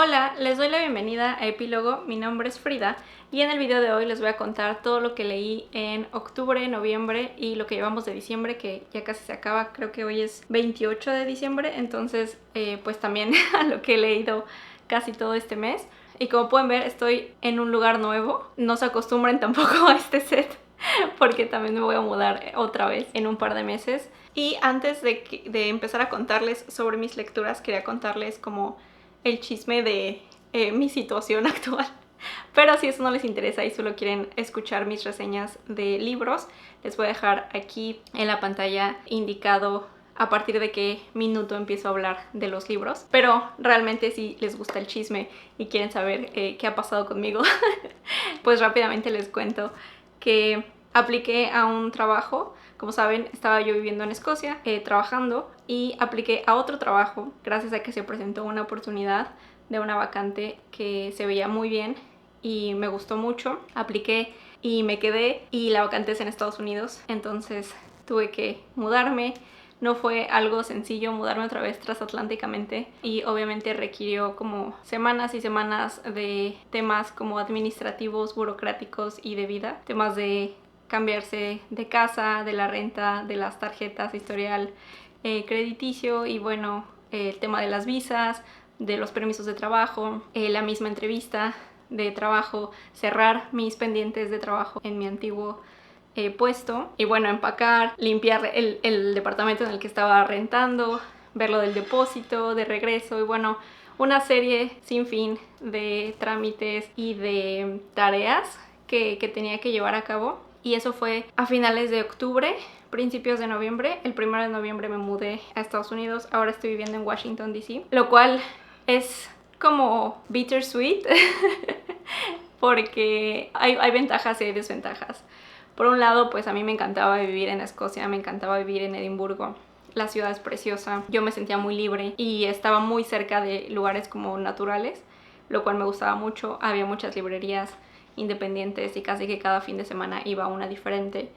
Hola, les doy la bienvenida a Epílogo, mi nombre es Frida y en el video de hoy les voy a contar todo lo que leí en octubre, noviembre y lo que llevamos de diciembre, que ya casi se acaba, creo que hoy es 28 de diciembre, entonces pues también a lo que he leído casi todo este mes. Y como pueden ver, estoy en un lugar nuevo, no se acostumbren tampoco a este set porque también me voy a mudar otra vez en un par de meses. Y antes de empezar a contarles sobre mis lecturas, quería contarles como el chisme de mi situación actual. Pero si eso no les interesa y solo quieren escuchar mis reseñas de libros, les voy a dejar aquí en la pantalla indicado a partir de qué minuto empiezo a hablar de los libros. Pero realmente si les gusta el chisme y quieren saber qué ha pasado conmigo, pues rápidamente les cuento que apliqué a un trabajo. Como saben, estaba yo viviendo en Escocia, trabajando, y apliqué a otro trabajo gracias a que se presentó una oportunidad de una vacante que se veía muy bien y me gustó mucho. Apliqué y me quedé, y la vacante es en Estados Unidos, entonces tuve que mudarme. No fue algo sencillo mudarme otra vez transatlánticamente y obviamente requirió como semanas y semanas de temas como administrativos, burocráticos y de vida. Temas de cambiarse de casa, de la renta, de las tarjetas, historial crediticio y bueno, el tema de las visas, de los permisos de trabajo, la misma entrevista de trabajo, cerrar mis pendientes de trabajo en mi antiguo puesto y bueno, empacar, limpiar el departamento en el que estaba rentando, ver lo del depósito, de regreso y bueno, una serie sin fin de trámites y de tareas que tenía que llevar a cabo. Y eso fue a finales de octubre, principios de noviembre. El 1 de noviembre me mudé a Estados Unidos, ahora estoy viviendo en Washington DC, lo cual es como bittersweet porque hay ventajas y hay desventajas. Por un lado, pues a mí me encantaba vivir en Escocia, me encantaba vivir en Edimburgo. La ciudad es preciosa, yo me sentía muy libre y estaba muy cerca de lugares como naturales, lo cual me gustaba mucho. Había muchas librerías independientes y casi que cada fin de semana iba a una diferente.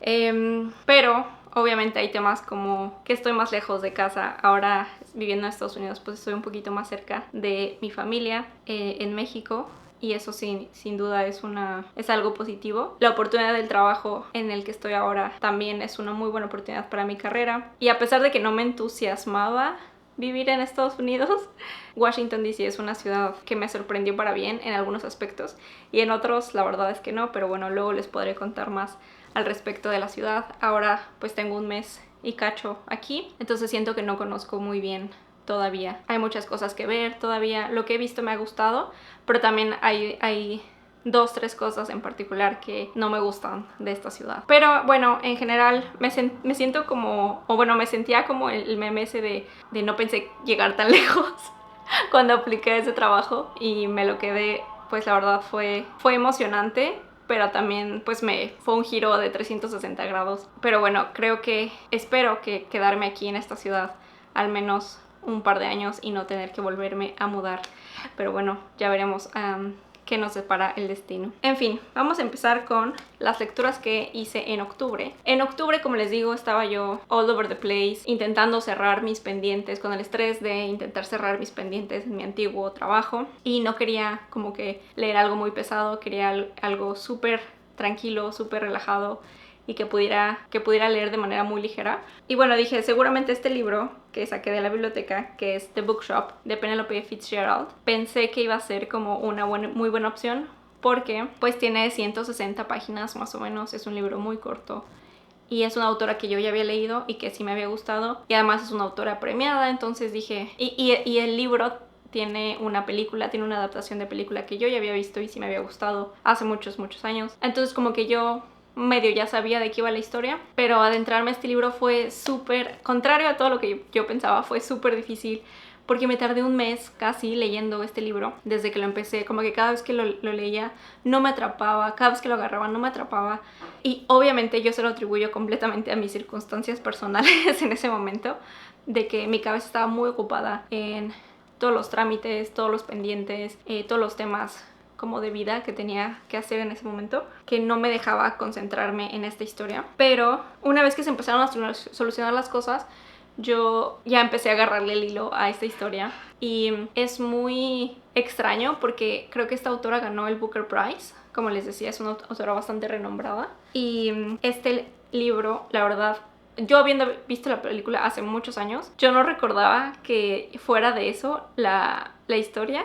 Pero obviamente hay temas como que estoy más lejos de casa. Ahora viviendo en Estados Unidos pues estoy un poquito más cerca de mi familia en México. Y eso sin duda es algo positivo. La oportunidad del trabajo en el que estoy ahora también es una muy buena oportunidad para mi carrera. Y a pesar de que no me entusiasmaba vivir en Estados Unidos, Washington DC es una ciudad que me sorprendió para bien en algunos aspectos y en otros la verdad es que no, pero bueno, luego les podré contar más al respecto de la ciudad. Ahora pues tengo un mes y cacho aquí, entonces siento que no conozco muy bien todavía. Hay muchas cosas que ver todavía. Lo que he visto me ha gustado, pero también hay 2-3 cosas en particular que no me gustan de esta ciudad. Pero bueno, en general me siento como, o bueno, me sentía como el meme ese de no pensé llegar tan lejos cuando apliqué ese trabajo y me lo quedé. Pues la verdad fue emocionante, pero también pues fue un giro de 360 grados. Pero bueno, espero que quedarme aquí en esta ciudad al menos un par de años y no tener que volverme a mudar. Pero bueno, ya veremos qué nos separa el destino. En fin, vamos a empezar con las lecturas que hice en octubre. En octubre, como les digo, estaba yo all over the place intentando cerrar mis pendientes, con el estrés de intentar cerrar mis pendientes en mi antiguo trabajo, y no quería como que leer algo muy pesado, quería algo súper tranquilo, súper relajado y que pudiera leer de manera muy ligera. Y bueno, dije, seguramente este libro que saqué de la biblioteca, que es The Bookshop, de Penelope Fitzgerald, pensé que iba a ser como una muy buena opción porque pues tiene 160 páginas más o menos, es un libro muy corto y es una autora que yo ya había leído y que sí me había gustado, y además es una autora premiada. Entonces dije, y el libro tiene una adaptación de película que yo ya había visto y sí me había gustado hace muchos años. Entonces como que yo medio ya sabía de qué iba la historia, pero adentrarme a este libro fue súper, contrario a todo lo que yo pensaba, fue súper difícil porque me tardé un mes casi leyendo este libro. Desde que lo empecé, como que cada vez que lo leía no me atrapaba, cada vez que lo agarraba no me atrapaba, y obviamente yo se lo atribuyo completamente a mis circunstancias personales en ese momento, de que mi cabeza estaba muy ocupada en todos los trámites, todos los pendientes, todos los temas como de vida que tenía que hacer en ese momento, que no me dejaba concentrarme en esta historia. Pero una vez que se empezaron a solucionar las cosas, yo ya empecé a agarrarle el hilo a esta historia. Y es muy extraño porque creo que esta autora ganó el Booker Prize. Como les decía, es una autora bastante renombrada. Y este libro, la verdad, yo habiendo visto la película hace muchos años, yo no recordaba que fuera de eso la historia.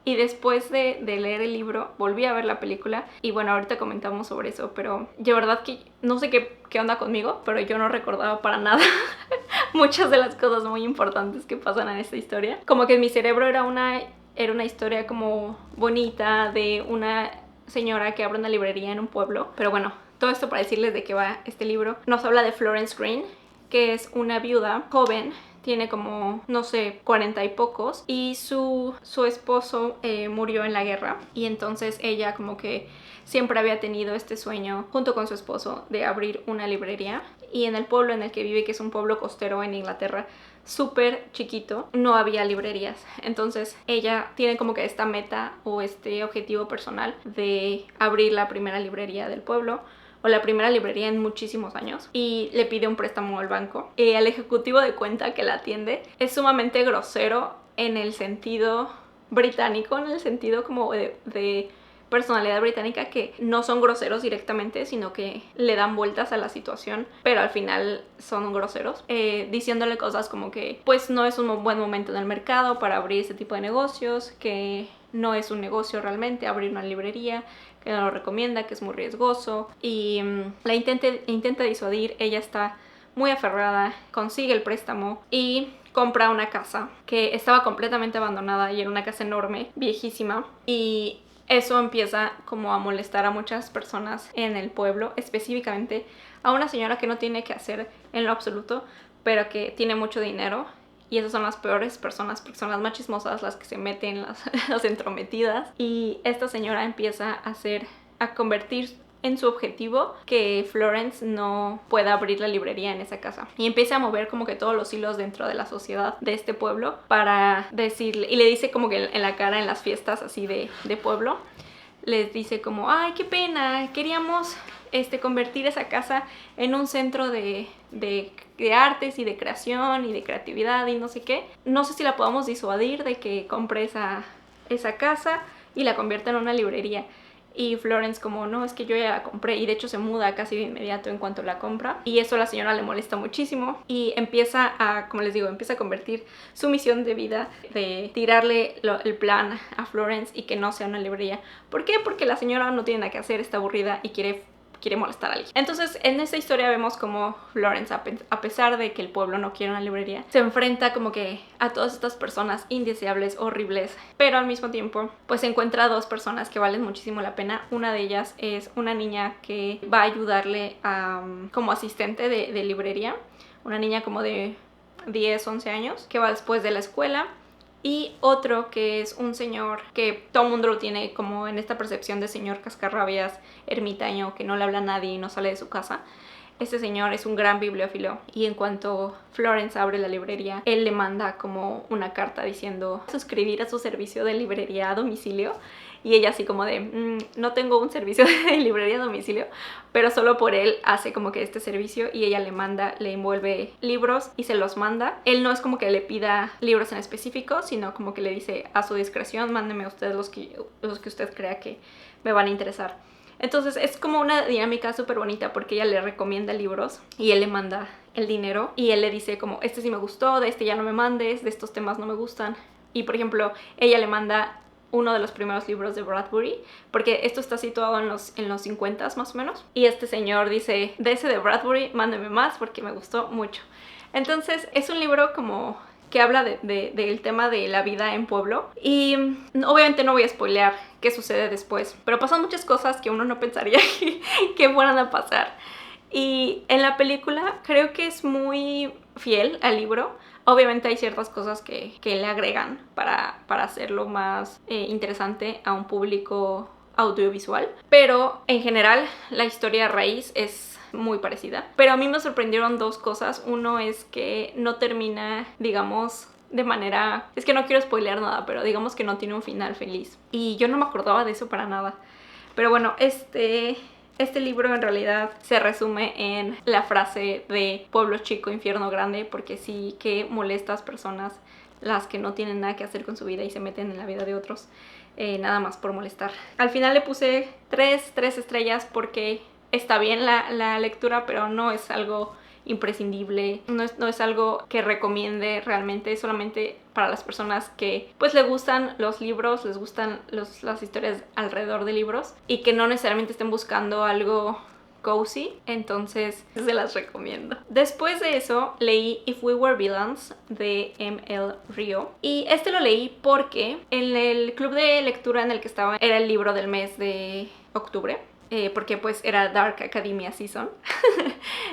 Y después de leer el libro, volví a ver la película. Y bueno, ahorita comentamos sobre eso. Pero de verdad que no sé qué onda conmigo, pero yo no recordaba para nada muchas de las cosas muy importantes que pasan en esta historia. Como que en mi cerebro era una historia como bonita de una señora que abre una librería en un pueblo. Pero bueno, todo esto para decirles de qué va este libro. Nos habla de Florence Green, que es una viuda joven. Tiene como, no sé, 40 y pocos. Y su esposo murió en la guerra. Y entonces ella como que siempre había tenido este sueño, junto con su esposo, de abrir una librería. Y en el pueblo en el que vive, que es un pueblo costero en Inglaterra, súper chiquito, no había librerías. Entonces ella tiene como que esta meta o este objetivo personal de abrir la primera librería del pueblo, o la primera librería en muchísimos años, y le pide un préstamo al banco. Al ejecutivo de cuenta que la atiende es sumamente grosero en el sentido británico, en el sentido como de personalidad británica, que no son groseros directamente, sino que le dan vueltas a la situación, pero al final son groseros, diciéndole cosas como que pues no es un buen momento en el mercado para abrir ese tipo de negocios, que no es un negocio realmente abrir una librería, que no lo recomienda, que es muy riesgoso, y la intenta disuadir. Ella está muy aferrada, consigue el préstamo y compra una casa que estaba completamente abandonada y era una casa enorme, viejísima, y eso empieza como a molestar a muchas personas en el pueblo, específicamente a una señora que no tiene que hacer en lo absoluto, pero que tiene mucho dinero. Y esas son las peores personas porque son las más chismosas, las que se meten, las entrometidas. Y esta señora empieza a convertir en su objetivo que Florence no pueda abrir la librería en esa casa. Y empieza a mover como que todos los hilos dentro de la sociedad de este pueblo para decirle, y le dice como que en la cara en las fiestas así de pueblo, les dice como, ay, qué pena, queríamos convertir esa casa en un centro de artes y de creación y de creatividad y no sé qué. No sé si la podamos disuadir de que compre esa casa y la convierta en una librería. Y Florence como, no, es que yo ya la compré, y de hecho se muda casi de inmediato en cuanto la compra, y eso a la señora le molesta muchísimo y empieza a, como les digo, empieza a convertir su misión de vida de tirarle el plan a Florence y que no sea una librería. ¿Por qué? Porque la señora no tiene nada que hacer, está aburrida y quiere molestar a alguien. Entonces en esta historia vemos como Florence, a pesar de que el pueblo no quiere una librería, se enfrenta como que a todas estas personas indeseables, horribles, pero al mismo tiempo pues encuentra a dos personas que valen muchísimo la pena. Una de ellas es una niña que va a ayudarle como asistente de librería, una niña como de 10, 11 años que va después de la escuela. Y otro que es un señor que todo el mundo lo tiene como en esta percepción de señor cascarrabias, ermitaño, que no le habla a nadie y no sale de su casa. Este señor es un gran bibliófilo y en cuanto Florence abre la librería, él le manda como una carta diciendo suscribir a su servicio de librería a domicilio. Y ella así como de, no tengo un servicio de librería a domicilio, pero solo por él hace como que este servicio, y ella le envuelve libros y se los manda. Él no es como que le pida libros en específico, sino como que le dice a su discreción, mándeme usted los que usted crea que me van a interesar. Entonces es como una dinámica súper bonita porque ella le recomienda libros y él le manda el dinero y él le dice como, este sí me gustó, de este ya no me mandes, de estos temas no me gustan. Y por ejemplo, ella le manda uno de los primeros libros de Bradbury, porque esto está situado en los 50s más o menos, y este señor dice, de ese de Bradbury, mándeme más porque me gustó mucho. Entonces es un libro como que habla del tema de la vida en pueblo, y obviamente no voy a spoilear qué sucede después, pero pasan muchas cosas que uno no pensaría que fueran a pasar. Y en la película creo que es muy fiel al libro. Obviamente hay ciertas cosas que le agregan para hacerlo más interesante a un público audiovisual, pero en general la historia raíz es muy parecida. Pero a mí me sorprendieron dos cosas. Uno es que no termina, digamos, de manera... Es que no quiero spoilear nada, pero digamos que no tiene un final feliz. Y yo no me acordaba de eso para nada. Pero bueno, Este libro en realidad se resume en la frase de pueblo chico, infierno grande, porque sí que molestas personas las que no tienen nada que hacer con su vida y se meten en la vida de otros, nada más por molestar. Al final le puse 3 estrellas porque está bien la lectura, pero no es algo imprescindible, no es algo que recomiende realmente, solamente para las personas que pues les gustan los libros, les gustan las historias alrededor de libros y que no necesariamente estén buscando algo cozy, entonces se las recomiendo. Después de eso leí If We Were Villains de M.L. Rio, y este lo leí porque en el club de lectura en el que estaba era el libro del mes de octubre, porque pues era Dark Academia Season.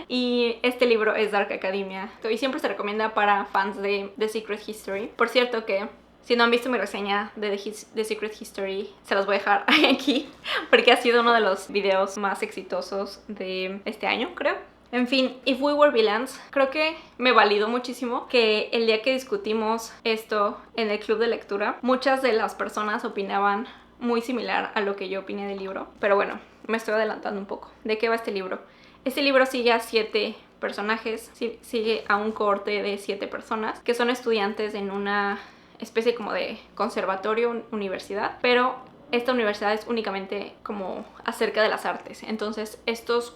Y este libro es Dark Academia y siempre se recomienda para fans de The Secret History. Por cierto que si no han visto mi reseña de The Secret History, se los voy a dejar aquí porque ha sido uno de los videos más exitosos de este año, creo. En fin, If We Were Villains, creo que me validó muchísimo que el día que discutimos esto en el club de lectura, muchas de las personas opinaban muy similar a lo que yo opiné del libro. Pero bueno, me estoy adelantando un poco. ¿De qué va este libro? Este libro sigue a 7 personajes, sigue a un cohorte de 7 personas que son estudiantes en una especie como de conservatorio, universidad, pero esta universidad es únicamente como acerca de las artes. Entonces estos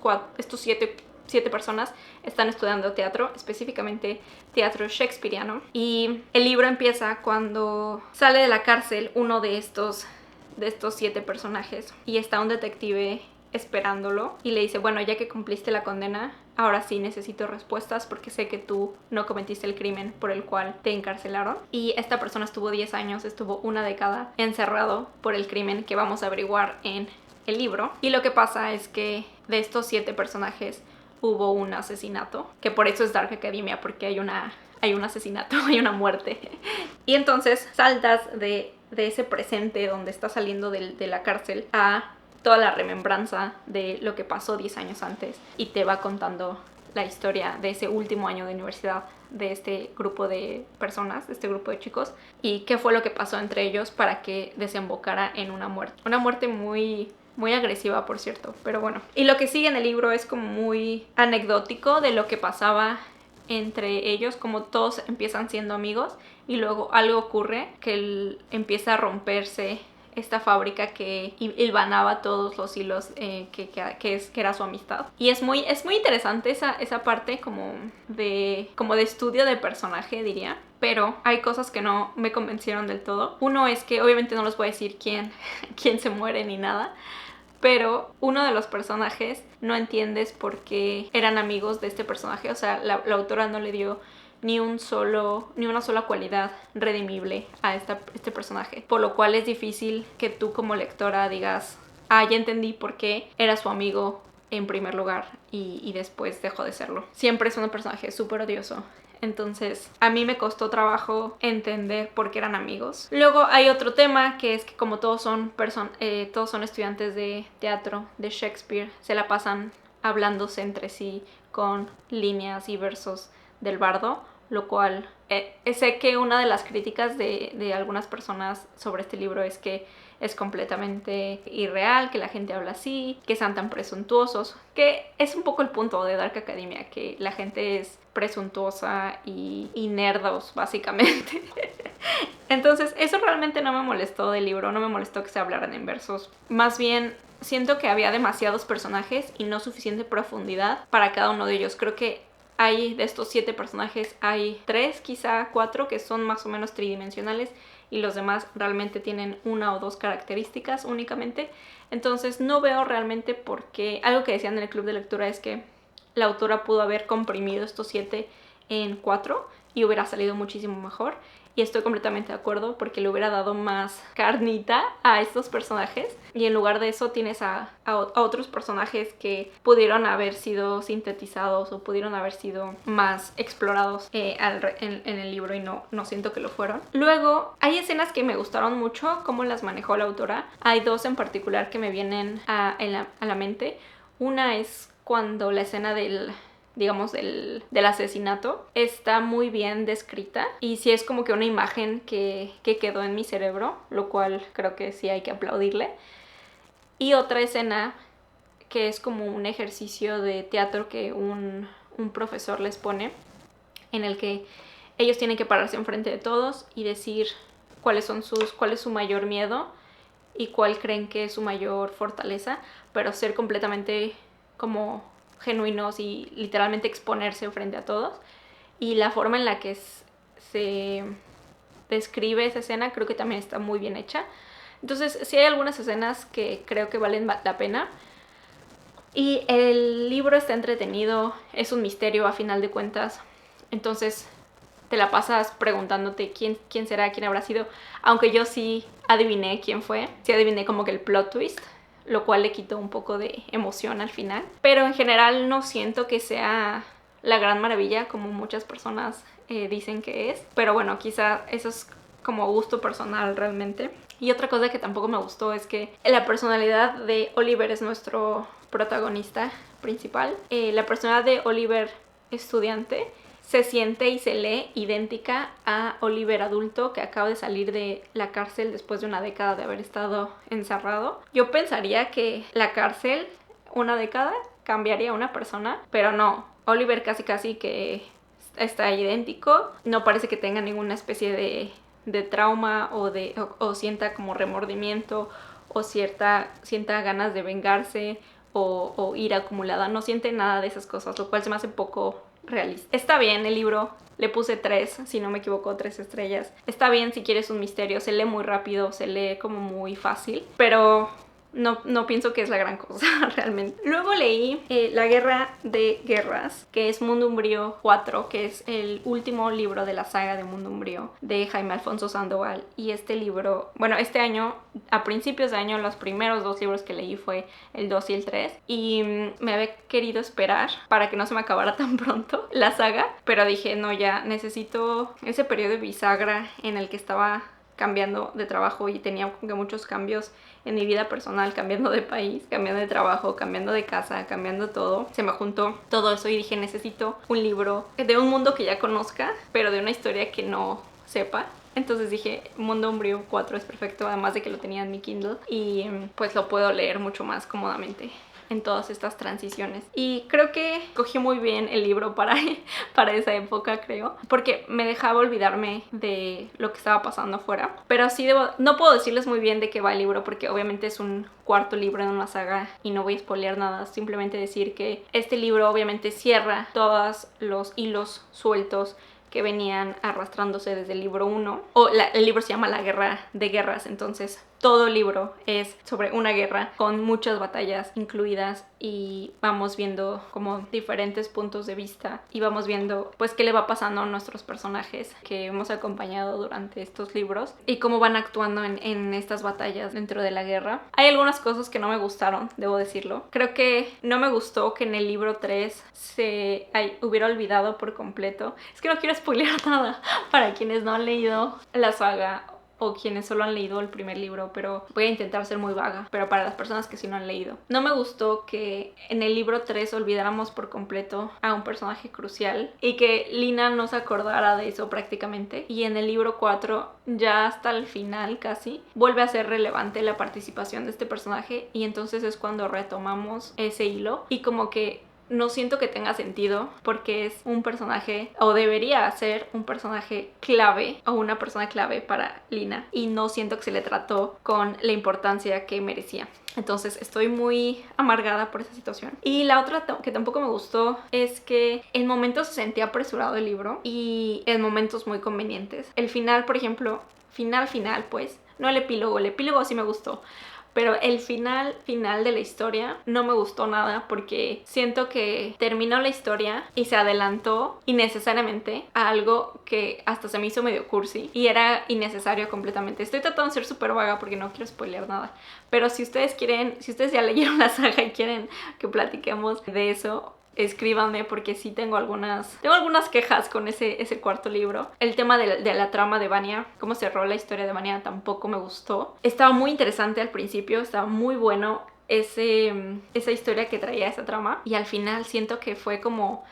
7 personas están estudiando teatro, específicamente teatro shakespeariano, y el libro empieza cuando sale de la cárcel uno de estos 7 personajes y está un detective esperándolo y le dice, bueno, ya que cumpliste la condena, ahora sí necesito respuestas porque sé que tú no cometiste el crimen por el cual te encarcelaron. Y esta persona estuvo 10 años, estuvo una década encerrado por el crimen que vamos a averiguar en el libro. Y lo que pasa es que de estos 7 personajes hubo un asesinato, que por eso es Dark Academia, porque hay un asesinato, hay una muerte. Y entonces saltas de ese presente donde está saliendo de la cárcel a toda la remembranza de lo que pasó 10 años antes y te va contando la historia de ese último año de universidad de este grupo de personas, de este grupo de chicos, y qué fue lo que pasó entre ellos para que desembocara en una muerte. Una muerte muy agresiva, por cierto, pero bueno. Y lo que sigue en el libro es como muy anecdótico de lo que pasaba entre ellos, como todos empiezan siendo amigos y luego algo ocurre que empieza a romperse esta fábrica que hilvanaba todos los hilos que era su amistad. Y es muy interesante esa parte como de estudio de personaje, diría. Pero hay cosas que no me convencieron del todo. Uno es que obviamente no les voy a decir quién se muere ni nada, pero uno de los personajes no entiendes por qué eran amigos de este personaje. O sea, la autora no le dio ni una sola cualidad redimible a este personaje, por lo cual es difícil que tú como lectora digas, ya entendí por qué era su amigo en primer lugar y después dejó de serlo. Siempre es un personaje súper odioso. Entonces a mí me costó trabajo entender por qué eran amigos. Luego hay otro tema que es que como todos son estudiantes de teatro, de Shakespeare, se la pasan hablándose entre sí con líneas y versos del bardo, lo cual sé que una de las críticas de algunas personas sobre este libro es que es completamente irreal, que la gente habla así, que sean tan presuntuosos, que es un poco el punto de Dark Academia, que la gente es presuntuosa y nerdos, básicamente. Entonces eso realmente no me molestó del libro, no me molestó que se hablaran en versos, más bien siento que había demasiados personajes y no suficiente profundidad para cada uno de ellos. Creo que de estos 7 personajes hay 3, quizá 4 que son más o menos tridimensionales y los demás realmente tienen 1 o 2 características únicamente. Entonces no veo realmente por qué. Algo que decían en el club de lectura es que la autora pudo haber comprimido estos 7 en 4 y hubiera salido muchísimo mejor. Y estoy completamente de acuerdo porque le hubiera dado más carnita a estos personajes. Y en lugar de eso tienes a otros personajes que pudieron haber sido sintetizados o pudieron haber sido más explorados en el libro y no siento que lo fueron. Luego hay escenas que me gustaron mucho cómo las manejó la autora. Hay 2 en particular que me vienen a la mente. Una es cuando la escena del asesinato está muy bien descrita y sí es como que una imagen que quedó en mi cerebro, lo cual creo que sí hay que aplaudirle. Y otra escena que es como un ejercicio de teatro que un profesor les pone, en el que ellos tienen que pararse enfrente de todos y decir cuál es su mayor miedo y cuál creen que es su mayor fortaleza, pero ser completamente como genuinos y literalmente exponerse frente a todos. Y la forma en la que se describe esa escena creo que también está muy bien hecha. Entonces sí hay algunas escenas que creo que valen la pena. Y el libro está entretenido, es un misterio a final de cuentas. Entonces te la pasas preguntándote quién será, quién habrá sido. Aunque yo sí adiviné quién fue. Sí adiviné como que el plot twist, lo cual le quitó un poco de emoción al final. Pero en general no siento que sea la gran maravilla como muchas personas dicen que es. Pero bueno, quizá eso es como gusto personal realmente. Y otra cosa que tampoco me gustó es que la personalidad de Oliver es nuestro protagonista principal. La personalidad de Oliver estudiante se siente y se lee idéntica a Oliver adulto que acaba de salir de la cárcel después de una década de haber estado encerrado. Yo pensaría que la cárcel, una década, cambiaría a una persona, pero no. Oliver casi que está idéntico. No parece que tenga ninguna especie de trauma o sienta como remordimiento o sienta ganas de vengarse o ira acumulada. No siente nada de esas cosas, lo cual se me hace poco realista. Está bien el libro, le puse 3, si no me equivoco, 3 estrellas. Está bien si quieres un misterio, se lee muy rápido, se lee como muy fácil, pero no pienso que es la gran cosa realmente. Luego leí La Guerra de Guerras, que es Mundo Umbrío 4, que es el último libro de la saga de Mundo Umbrío de Jaime Alfonso Sandoval. Y este libro, bueno, este año, a principios de año, los primeros 2 libros que leí fue el 2 y el 3. Y me había querido esperar para que no se me acabara tan pronto la saga, pero dije, no, ya necesito ese periodo de bisagra en el que estaba cambiando de trabajo y tenía como que muchos cambios en mi vida personal, cambiando de país, cambiando de trabajo, cambiando de casa, cambiando todo. Se me juntó todo eso y dije, necesito un libro de un mundo que ya conozca, pero de una historia que no sepa. Entonces dije, Mundo Umbrío 4 es perfecto, además de que lo tenía en mi Kindle y pues lo puedo leer mucho más cómodamente en todas estas transiciones. Y creo que cogí muy bien el libro para esa época, creo, porque me dejaba olvidarme de lo que estaba pasando afuera. Pero sí no puedo decirles muy bien de qué va el libro, porque obviamente es un cuarto libro en una saga y no voy a spoilear nada. Simplemente decir que este libro obviamente cierra todos los hilos sueltos que venían arrastrándose desde el libro 1. El libro se llama La Guerra de Guerras, entonces todo el libro es sobre una guerra con muchas batallas incluidas y vamos viendo como diferentes puntos de vista y vamos viendo pues qué le va pasando a nuestros personajes que hemos acompañado durante estos libros y cómo van actuando en estas batallas dentro de la guerra. Hay algunas cosas que no me gustaron, debo decirlo. Creo que no me gustó que en el libro 3 se hubiera olvidado por completo. Es que no quiero spoilear nada para quienes no han leído la saga o quienes solo han leído el primer libro, pero voy a intentar ser muy vaga, pero para las personas que sí no han leído. No me gustó que en el libro 3 olvidáramos por completo a un personaje crucial y que Lina no se acordara de eso prácticamente. Y en el libro 4, ya hasta el final casi, vuelve a ser relevante la participación de este personaje y entonces es cuando retomamos ese hilo y como que no siento que tenga sentido porque es un personaje, o debería ser un personaje clave o una persona clave para Lina y no siento que se le trató con la importancia que merecía. Entonces estoy muy amargada por esa situación. Y la otra que tampoco me gustó es que en momentos se sentía apresurado el libro y en momentos muy convenientes. El final, por ejemplo, final pues, no el epílogo sí me gustó. Pero el final de la historia no me gustó nada porque siento que terminó la historia y se adelantó innecesariamente a algo que hasta se me hizo medio cursi y era innecesario completamente. Estoy tratando de ser súper vaga porque no quiero spoilear nada. Pero si ustedes ya leyeron la saga y quieren que platiquemos de eso, escríbanme porque sí tengo algunas quejas con ese cuarto libro. El tema de la trama de Vanya, cómo cerró la historia de Vanya, tampoco me gustó. Estaba muy interesante al principio, estaba muy bueno esa historia que traía esa trama y al final siento que fue como,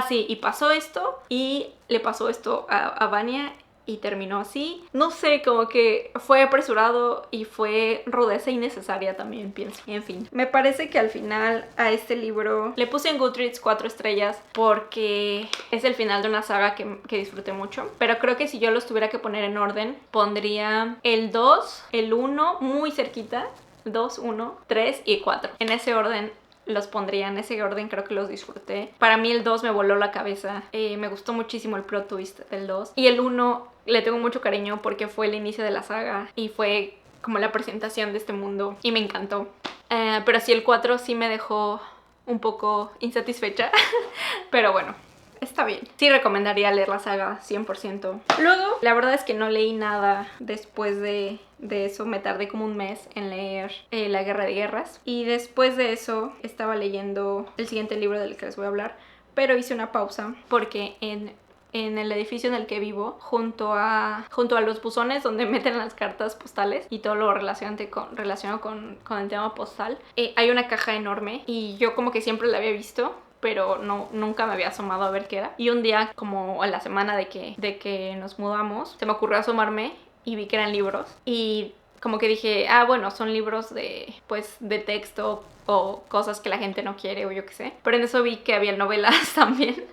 sí, y pasó esto y le pasó esto a Vanya y terminó así. No sé, como que fue apresurado y fue rudeza innecesaria también, pienso. En fin, me parece que al final a este libro le puse en Goodreads 4 estrellas porque es el final de una saga que disfruté mucho. Pero creo que si yo los tuviera que poner en orden, pondría el 2, el 1 muy cerquita, 2, 1, 3 y 4. En ese orden los pondría, en ese orden creo que los disfruté. Para mí el 2 me voló la cabeza, me gustó muchísimo el plot twist del 2. Y el 1 le tengo mucho cariño porque fue el inicio de la saga y fue como la presentación de este mundo y me encantó. Pero sí, el 4 sí me dejó un poco insatisfecha, pero bueno, está bien. Sí recomendaría leer la saga 100%. Luego, la verdad es que no leí nada después de eso. Me tardé como un mes en leer La Guerra de Guerras. Y después de eso estaba leyendo el siguiente libro del que les voy a hablar. Pero hice una pausa porque en el edificio en el que vivo, junto a los buzones donde meten las cartas postales y todo lo relacionado con el tema postal, hay una caja enorme y yo como que siempre la había visto, pero nunca me había asomado a ver qué era. Y un día, como a la semana de que nos mudamos, se me ocurrió asomarme y vi que eran libros. Y como que dije, bueno, son libros de texto o cosas que la gente no quiere o yo qué sé. Pero en eso vi que había novelas también.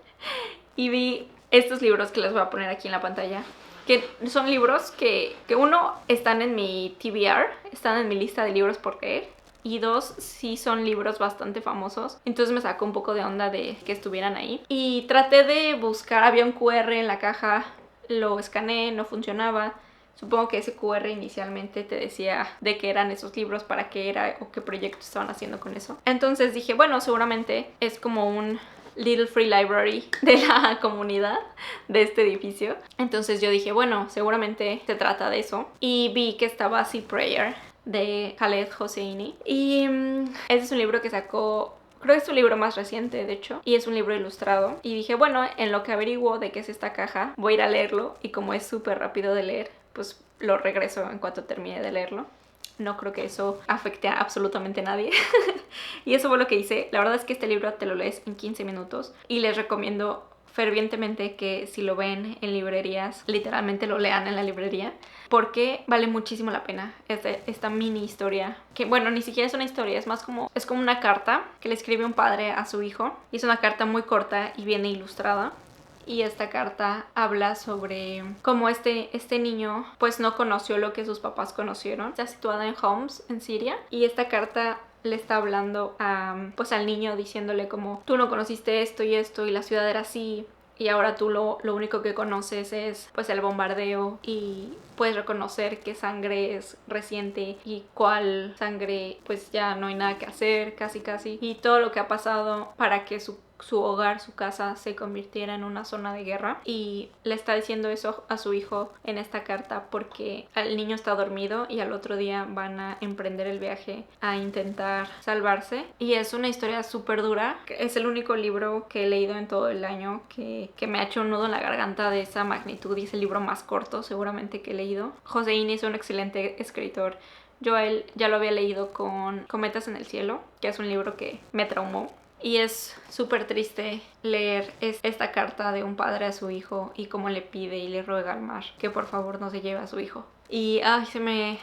Y vi estos libros que les voy a poner aquí en la pantalla, que son libros que uno, están en mi TBR, están en mi lista de libros por leer. Y dos, sí son libros bastante famosos. Entonces me sacó un poco de onda de que estuvieran ahí. Y traté de buscar, había un QR en la caja, lo escaneé, no funcionaba. Supongo que ese QR inicialmente te decía de qué eran esos libros, para qué era o qué proyecto estaban haciendo con eso. Entonces dije, bueno, seguramente es como un Little Free Library de la comunidad de este edificio. Entonces yo dije, bueno, seguramente se trata de eso. Y vi que estaba Sea Prayer de Khaled Hosseini. Y ese es un libro que sacó, creo que es su libro más reciente, de hecho, y es un libro ilustrado. Y dije, bueno, en lo que averiguo de qué es esta caja, voy a ir a leerlo. Y como es súper rápido de leer, pues lo regreso en cuanto termine de leerlo. No creo que eso afecte a absolutamente nadie. Y eso fue lo que hice. La verdad es que este libro te lo lees en 15 minutos. Y les recomiendo fervientemente que si lo ven en librerías, literalmente lo lean en la librería, porque vale muchísimo la pena esta mini historia, que bueno, ni siquiera es una historia, es como una carta que le escribe un padre a su hijo. Y es una carta muy corta y viene ilustrada. Y esta carta habla sobre cómo este niño pues no conoció lo que sus papás conocieron. Está situada en Homs, en Siria. Y esta carta le está hablando al niño, diciéndole como, tú no conociste esto y la ciudad era así. Y ahora tú lo único que conoces es pues el bombardeo, y puedes reconocer qué sangre es reciente y cuál sangre pues ya no hay nada que hacer, casi. Y todo lo que ha pasado para que su hogar, su casa se convirtiera en una zona de guerra. Y le está diciendo eso a su hijo en esta carta porque el niño está dormido y al otro día van a emprender el viaje a intentar salvarse. Y es una historia súper dura. Es el único libro que he leído en todo el año que me ha hecho un nudo en la garganta de esa magnitud, y es el libro más corto seguramente que he leído. Hosseini es un excelente escritor. Yo a él ya lo había leído con Cometas en el Cielo, que es un libro que me traumó. Y es súper triste leer esta carta de un padre a su hijo y cómo le pide y le ruega al mar que por favor no se lleve a su hijo. Y se me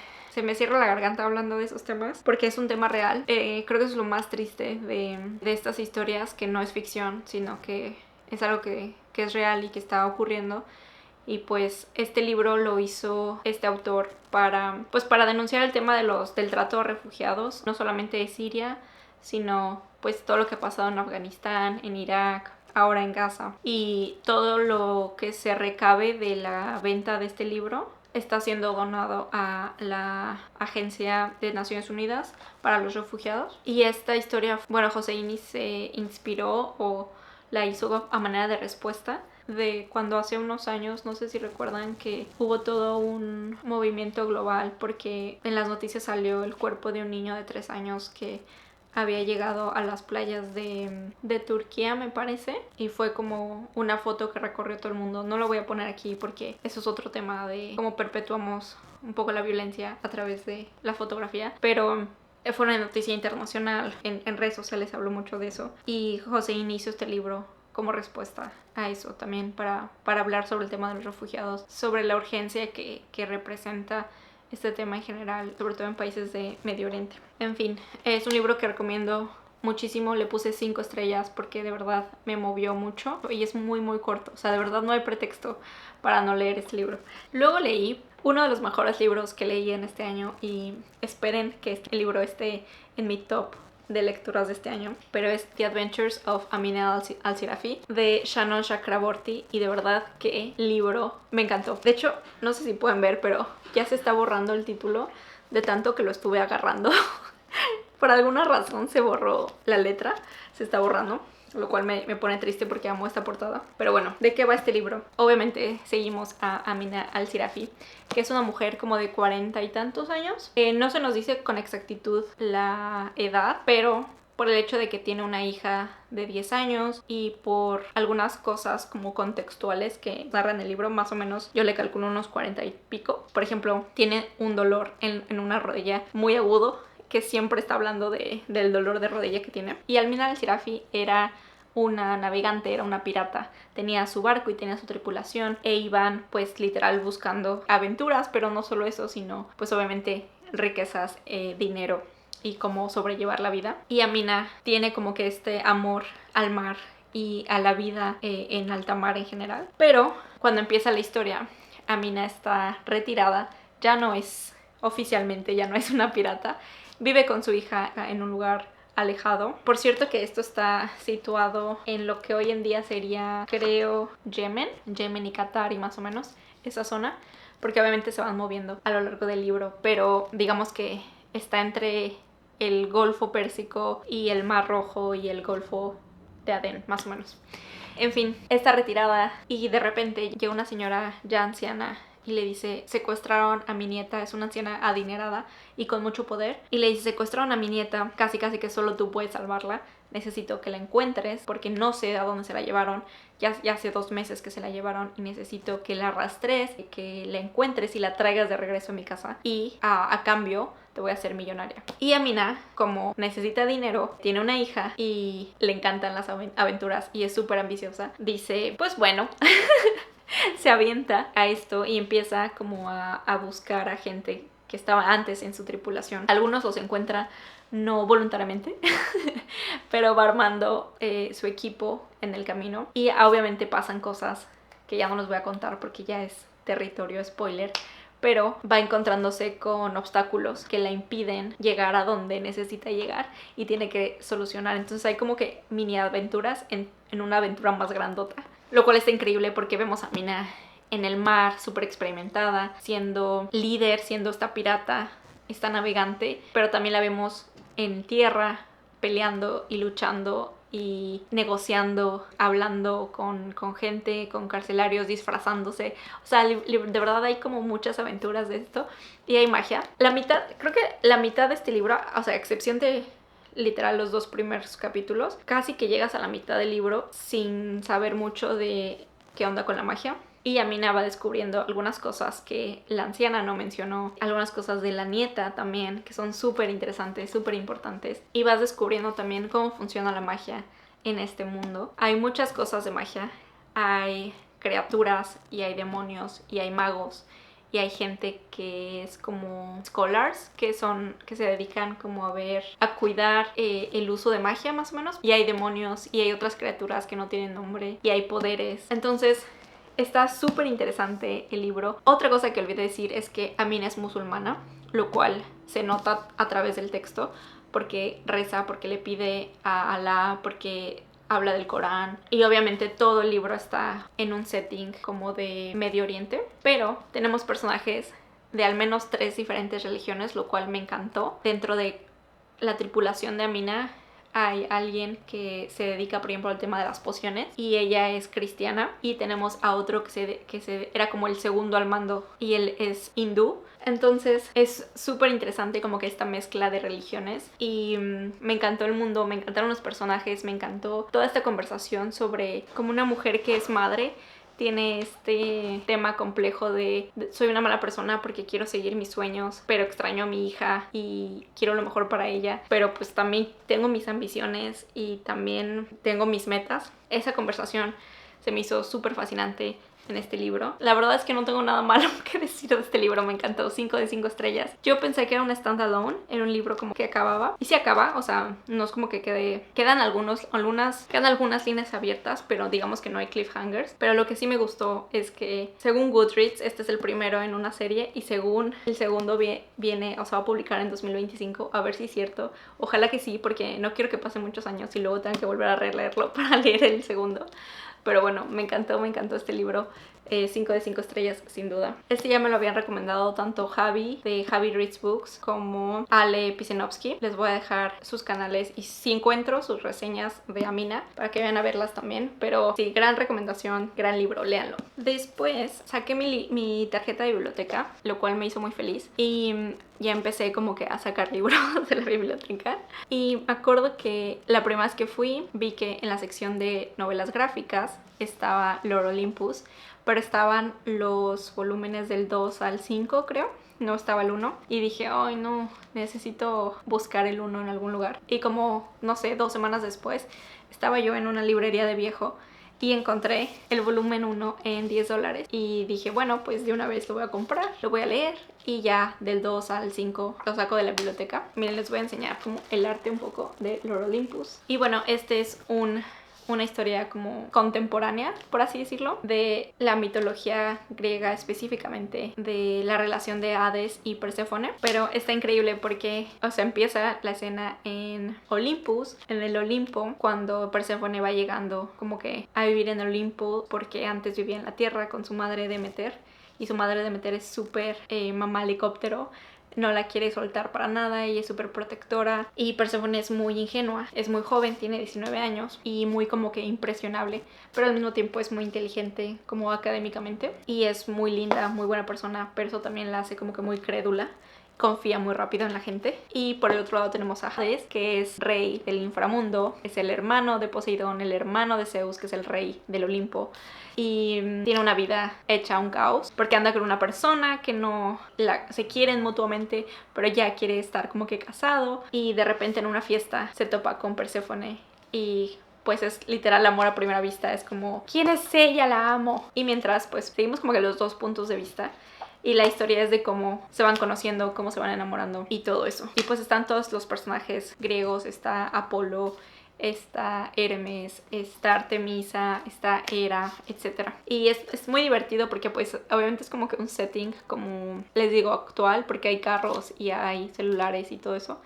cierra la garganta hablando de esos temas, porque es un tema real. Creo que es lo más triste de estas historias, que no es ficción, sino que es algo que es real y que está ocurriendo. Y pues este libro lo hizo este autor para denunciar el tema del trato a refugiados, no solamente de Siria, sino pues todo lo que ha pasado en Afganistán, en Irak, ahora en Gaza. Y todo lo que se recabe de la venta de este libro está siendo donado a la Agencia de Naciones Unidas para los Refugiados. Y esta historia, bueno, Hosseini se inspiró o la hizo a manera de respuesta de cuando hace unos años, no sé si recuerdan, que hubo todo un movimiento global porque en las noticias salió el cuerpo de un niño de 3 años que había llegado a las playas de Turquía, me parece, y fue como una foto que recorrió todo el mundo. No lo voy a poner aquí porque eso es otro tema de cómo perpetuamos un poco la violencia a través de la fotografía, pero fue una noticia internacional. En redes sociales habló mucho de eso, y Hosseini hizo este libro como respuesta a eso también para hablar sobre el tema de los refugiados, sobre la urgencia que representa este tema en general, sobre todo en países de Medio Oriente. En fin, es un libro que recomiendo muchísimo, le puse 5 estrellas porque de verdad me movió mucho y es muy muy corto, o sea, de verdad no hay pretexto para no leer este libro. Luego leí uno de los mejores libros que leí en este año y esperen que este libro esté en mi top de lecturas de este año, pero es The Adventures of Amina Al-Sirafi de Shannon Chakraborty, y de verdad que libro me encantó. De hecho, no sé si pueden ver, pero ya se está borrando el título de tanto que lo estuve agarrando. Por alguna razón se borró la letra, se está borrando, lo cual me pone triste porque amo esta portada. Pero bueno, ¿de qué va este libro? Obviamente seguimos a Amina Al-Sirafi, que es una mujer como de 40 y tantos años. No se nos dice con exactitud la edad, pero por el hecho de que tiene una hija de 10 años y por algunas cosas como contextuales que narran el libro, más o menos yo le calculo unos 40 y pico. Por ejemplo, tiene un dolor en una rodilla muy agudo, que siempre está hablando del dolor de rodilla que tiene. Y Amina Al-Sirafi era una navegante, era una pirata, tenía su barco y tenía su tripulación e iban pues literal buscando aventuras, pero no solo eso, sino pues obviamente riquezas, dinero y cómo sobrellevar la vida. Y Amina tiene como que este amor al mar y a la vida en alta mar en general. Pero cuando empieza la historia, Amina está retirada, ya no es oficialmente, ya no es una pirata, vive con su hija en un lugar alejado. Por cierto que esto está situado en lo que hoy en día sería, creo, Yemen y Qatar y más o menos esa zona, porque obviamente se van moviendo a lo largo del libro, pero digamos que está entre el Golfo Pérsico y el Mar Rojo y el Golfo de Adén, más o menos. En fin, está retirada y de repente llega una señora ya anciana y le dice: secuestraron a mi nieta. Es una anciana adinerada y con mucho poder, y le dice: secuestraron a mi nieta, casi que solo tú puedes salvarla, necesito que la encuentres porque no sé a dónde se la llevaron, ya hace 2 meses que se la llevaron y necesito que la rastrees, que la encuentres y la traigas de regreso a mi casa, y a cambio te voy a hacer millonaria. Y Amina, como necesita dinero, tiene una hija y le encantan las aventuras y es súper ambiciosa, dice: pues bueno. Se avienta a esto y empieza como a buscar a gente que estaba antes en su tripulación. Algunos los encuentra no voluntariamente, pero va armando su equipo en el camino. Y obviamente pasan cosas que ya no les voy a contar porque ya es territorio spoiler, pero va encontrándose con obstáculos que la impiden llegar a donde necesita llegar y tiene que solucionar. Entonces hay como que mini aventuras en una aventura más grandota, lo cual está increíble porque vemos a Amina en el mar, súper experimentada, siendo líder, siendo esta pirata, esta navegante, pero también la vemos en tierra, peleando y luchando y negociando, hablando con gente, con carcelarios, disfrazándose. O sea, de verdad hay como muchas aventuras de esto y hay magia. Creo que la mitad de este libro, o sea, a excepción de literal los 2 primeros capítulos, casi que llegas a la mitad del libro sin saber mucho de qué onda con la magia. Y Amina va descubriendo algunas cosas que la anciana no mencionó, algunas cosas de la nieta también, que son súper interesantes, súper importantes. Y vas descubriendo también cómo funciona la magia en este mundo. Hay muchas cosas de magia, hay criaturas y hay demonios y hay magos. Y hay gente que es como scholars, que se dedican como a cuidar el uso de magia más o menos. Y hay demonios y hay otras criaturas que no tienen nombre y hay poderes. Entonces está súper interesante el libro. Otra cosa que olvidé decir es que Amina es musulmana, lo cual se nota a través del texto, porque reza, porque le pide a Alá, porque habla del Corán, y obviamente todo el libro está en un setting como de Medio Oriente, pero tenemos personajes de al menos 3 diferentes religiones, lo cual me encantó. Dentro de la tripulación de Amina hay alguien que se dedica, por ejemplo, al tema de las pociones y ella es cristiana, y tenemos a otro que era como el segundo al mando y él es hindú. Entonces es súper interesante como que esta mezcla de religiones, y me encantó el mundo, me encantaron los personajes, me encantó toda esta conversación sobre como una mujer que es madre tiene este tema complejo de soy una mala persona porque quiero seguir mis sueños, pero extraño a mi hija y quiero lo mejor para ella, pero pues también tengo mis ambiciones y también tengo mis metas. Esa conversación se me hizo súper fascinante en este libro. La verdad es que no tengo nada malo que decir de este libro, me encantó, 5 de 5 estrellas. Yo pensé que era un standalone, era un libro como que acababa, y sí acaba, o sea, no es como que quedan algunas líneas abiertas, pero digamos que no hay cliffhangers. Pero lo que sí me gustó es que, según Goodreads, este es el primero en una serie, y según el segundo viene, o sea, va a publicar en 2025, a ver si es cierto. Ojalá que sí, porque no quiero que pasen muchos años y luego tengan que volver a releerlo para leer el segundo. Pero bueno, me encantó este libro. 5 de 5 estrellas, sin duda. Este ya me lo habían recomendado tanto Javi, de Javi Reads Books, como Ale Pisenovsky. Les voy a dejar sus canales y si encuentro sus reseñas de Amina para que vayan a verlas también. Pero sí, gran recomendación, gran libro, léanlo. Después saqué mi tarjeta de biblioteca, lo cual me hizo muy feliz. Y ya empecé como que a sacar libros de la biblioteca. Y me acuerdo que la primera vez que fui, vi que en la sección de novelas gráficas estaba Lord Olympus, pero estaban los volúmenes del 2 al 5, creo. No estaba el 1. Y dije, ay no, necesito buscar el 1 en algún lugar. Y como, no sé, 2 semanas después, estaba yo en una librería de viejo y encontré el volumen 1 en $10. Y dije, bueno, pues de una vez lo voy a comprar, lo voy a leer. Y ya del 2 al 5 lo saco de la biblioteca. Miren, les voy a enseñar como el arte un poco de Lord Olympus. Y bueno, este es una historia como contemporánea, por así decirlo, de la mitología griega, específicamente de la relación de Hades y Perséfone. Pero está increíble porque, o sea, empieza la escena en Olympus, en el Olimpo, cuando Perséfone va llegando como que a vivir en Olimpo, porque antes vivía en la tierra con su madre Demeter, y su madre Demeter es súper mamá helicóptero. No la quiere soltar para nada, ella es súper protectora, y Perséfone es muy ingenua, es muy joven, tiene 19 años y muy como que impresionable, pero al mismo tiempo es muy inteligente como académicamente y es muy linda, muy buena persona, pero eso también la hace como que muy crédula. Confía muy rápido en la gente. Y por el otro lado tenemos a Hades, que es rey del inframundo, es el hermano de Poseidón, el hermano de Zeus, que es el rey del Olimpo, y tiene una vida hecha un caos porque anda con una persona que no se quieren mutuamente, pero ya quiere estar como que casado, y de repente en una fiesta se topa con Perséfone y pues es literal amor a primera vista. Es como, ¿quién es ella? La amo. Y mientras pues seguimos como que los dos puntos de vista. Y la historia es de cómo se van conociendo, cómo se van enamorando y todo eso. Y pues están todos los personajes griegos. Está Apolo, está Hermes, está Artemisa, está Hera, etc. Y es muy divertido porque pues obviamente es como que un setting, como les digo, actual, porque hay carros y hay celulares y todo eso,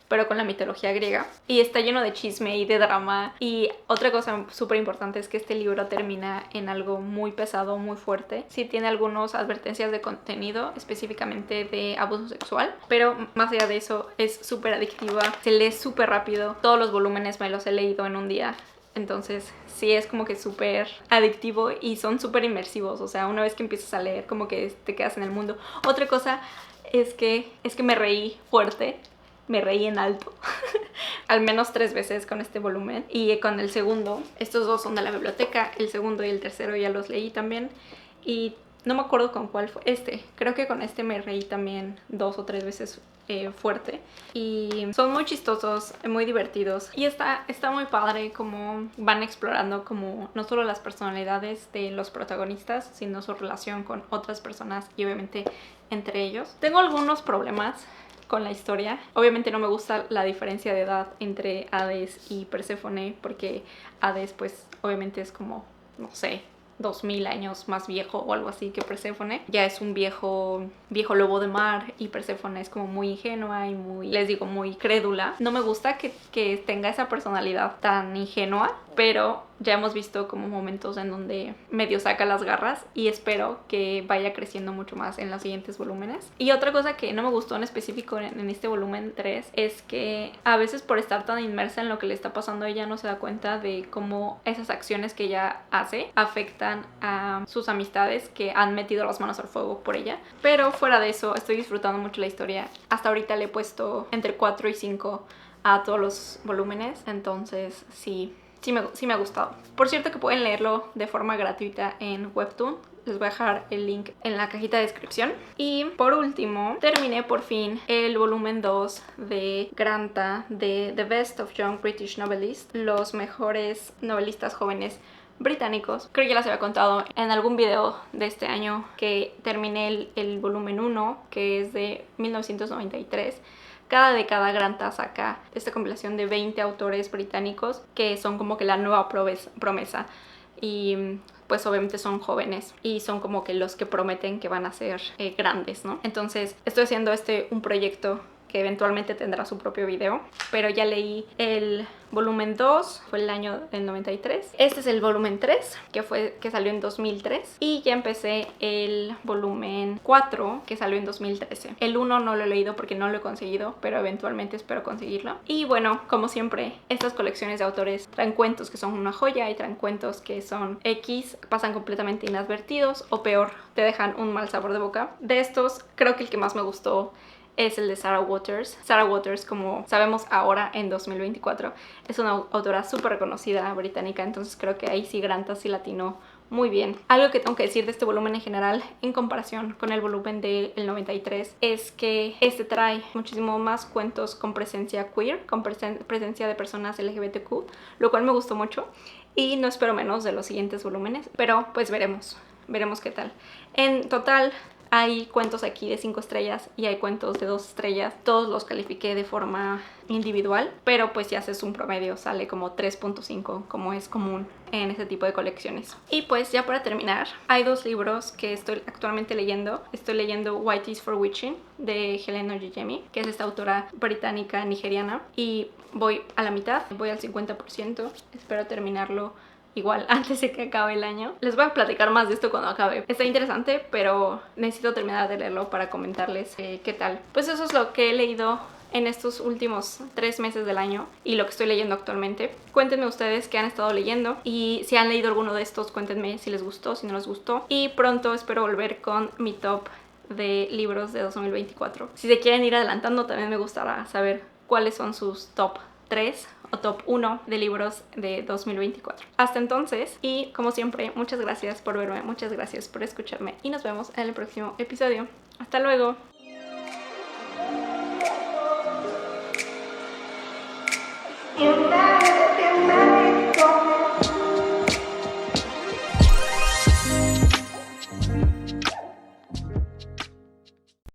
pero con la mitología griega. Y está lleno de chisme y de drama. Y otra cosa súper importante es que este libro termina en algo muy pesado, muy fuerte. Sí tiene algunas advertencias de contenido, específicamente de abuso sexual, pero más allá de eso es súper adictiva, se lee súper rápido. Todos los volúmenes me los he leído en un día. Entonces sí es como que súper adictivo y son súper inmersivos. O sea, una vez que empiezas a leer como que te quedas en el mundo. Otra cosa es que me reí fuerte. Me reí en alto al menos 3 veces con este volumen. Y con el segundo, estos dos son de la biblioteca, el segundo y el tercero ya los leí también, y no me acuerdo con cuál fue creo que con este me reí también 2 o 3 veces fuerte. Y son muy chistosos, muy divertidos, y está muy padre como van explorando como no solo las personalidades de los protagonistas, sino su relación con otras personas y obviamente entre ellos. Tengo algunos problemas con la historia. Obviamente no me gusta la diferencia de edad entre Hades y Perséfone, porque Hades pues obviamente es como, no sé, 2000 años más viejo o algo así que Perséfone. Ya es un viejo lobo de mar, y Perséfone es como muy ingenua y muy, les digo, muy crédula. No me gusta que tenga esa personalidad tan ingenua, pero ya hemos visto como momentos en donde medio saca las garras, y espero que vaya creciendo mucho más en los siguientes volúmenes. Y otra cosa que no me gustó en específico en este volumen 3 es que a veces, por estar tan inmersa en lo que le está pasando, ella no se da cuenta de cómo esas acciones que ella hace afectan a sus amistades que han metido las manos al fuego por ella. Pero fuera de eso, estoy disfrutando mucho la historia. Hasta ahorita le he puesto entre 4 y 5 a todos los volúmenes, entonces sí, sí me ha gustado. Por cierto que pueden leerlo de forma gratuita en Webtoon. Les voy a dejar el link en la cajita de descripción. Y por último, terminé por fin el volumen 2 de Granta, de The Best of Young British Novelists, los mejores novelistas jóvenes británicos. Creo que ya les había contado en algún video de este año que terminé el volumen 1, que es de 1993. Cada década Granta saca esta compilación de 20 autores británicos que son como que la nueva promesa. Y pues obviamente son jóvenes y son como que los que prometen que van a ser grandes, ¿no? Entonces estoy haciendo un proyecto que eventualmente tendrá su propio video, pero ya leí el volumen 2, fue el año del 93. Este es el volumen 3, que salió en 2003, y ya empecé el volumen 4, que salió en 2013. El 1 no lo he leído porque no lo he conseguido, pero eventualmente espero conseguirlo. Y bueno, como siempre, estas colecciones de autores traen cuentos que son una joya y traen cuentos que son X, pasan completamente inadvertidos, o peor, te dejan un mal sabor de boca. De estos, creo que el que más me gustó es el de Sarah Waters. Sarah Waters, como sabemos ahora en 2024, es una autora súper reconocida británica, entonces creo que ahí sí Granta sí latinó muy bien. Algo que tengo que decir de este volumen en general, en comparación con el volumen del 93, es que este trae muchísimo más cuentos con presencia queer, con presencia de personas LGBTQ, lo cual me gustó mucho y no espero menos de los siguientes volúmenes, pero pues veremos qué tal. En total, hay cuentos aquí de 5 estrellas y hay cuentos de 2 estrellas. Todos los califiqué de forma individual, pero pues si haces un promedio sale como 3.5, como es común en este tipo de colecciones. Y pues ya para terminar, hay 2 libros que estoy actualmente leyendo. Estoy leyendo White is for Witching de Helen Oyeyemi, que es esta autora británica nigeriana, y voy a la mitad, voy al 50%. Espero terminarlo igual antes de que acabe el año. Les voy a platicar más de esto cuando acabe. Está interesante, pero necesito terminar de leerlo para comentarles qué tal. Pues eso es lo que he leído en estos últimos 3 meses del año y lo que estoy leyendo actualmente. Cuéntenme ustedes qué han estado leyendo y si han leído alguno de estos, cuéntenme si les gustó, si no les gustó. Y pronto espero volver con mi top de libros de 2024. Si se quieren ir adelantando, también me gustará saber cuáles son sus top 3 o top 1 de libros de 2024. Hasta entonces, y como siempre, muchas gracias por verme, muchas gracias por escucharme y nos vemos en el próximo episodio. Hasta luego. In fact,